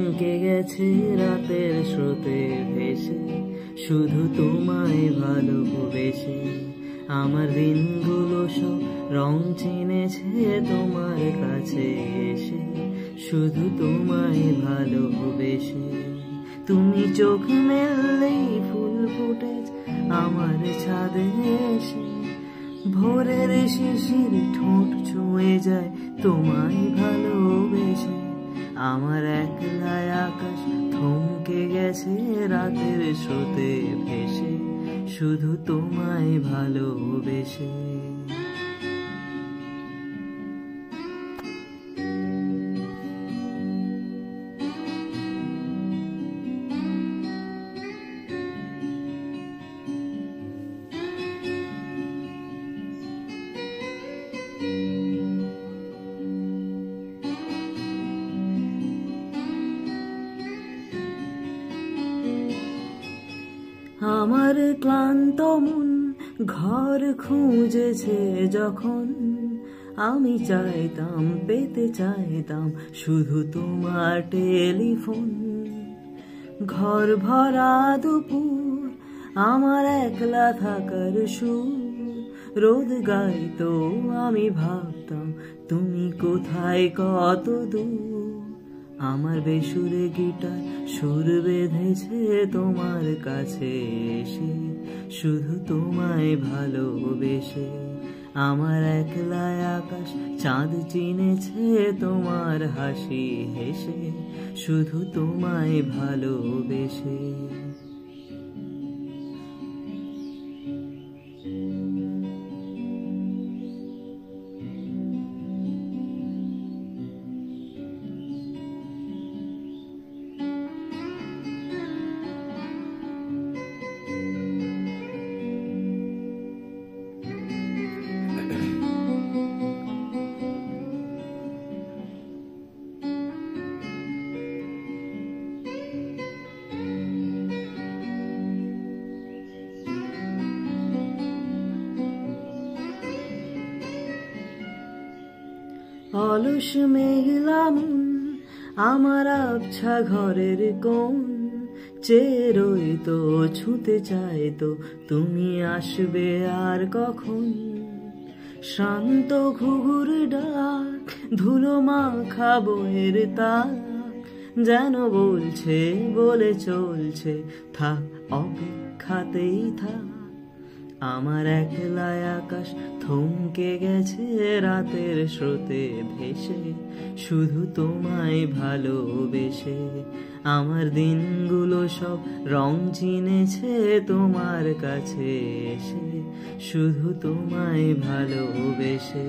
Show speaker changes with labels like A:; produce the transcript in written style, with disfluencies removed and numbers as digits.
A: থমকে গেছে রাতের স্রোতে ভেসে, শুধু তোমায় ভালোবেসে। আমার দিনগুলো সব রং চিনেছে তোমার কাছে এসে, শুধু তোমায় ভালোবেসে। তুমি চোখ মেললেই ফুল ফুটেছে আমার ছাদে এসে, ভোরের শিশির ঠোঁট ছুঁয়ে যায় তোমায় ভালোবেসে। আমার একলা আকাশ থমকে গেছে রাতের স্রোতে ভেসে, শুধু তোমায় ভালোবেসে। আমার ক্লান্ত মন ঘর খুঁজেছে যখন, আমি চাইতাম পেতে চাইতাম শুধু তোমার টেলিফোন। ঘর ভরা দুপুর আমার একলা থাকার সুর, রোদ গাইতো আমি ভাবতাম তুমি কোথায় কত দূর। আমার বেসুরে গিটার সুর বেঁধেছে তোমার কাছে এসে, শুধু তোমায় ভালোবেসে। আমার একলা আকাশ চাঁদ চিনেছে তোমার হাসি হেসে, শুধু তোমায় ভালোবেসে। অলস মেঘলা মন আমার আবছা ঘরের কোণ, চেয়ে রইতো ছুঁতে চাইতো তুমি আসবে আর কখন। শান্ত ঘুঘুর ডাক ধুলো মাখা বইয়ের তাক, যেন বলছে বলে চলছে থাক অপেক্ষাতেই থাক। আমার একলা আকাশ থমকে গেছে রাতের স্রোতে ভেসে, শুধু তোমায় ভালোবেসে। আমার দিনগুলো সব রং চিনেছে তোমার কাছে এসে, শুধু তোমায় ভালোবেসে।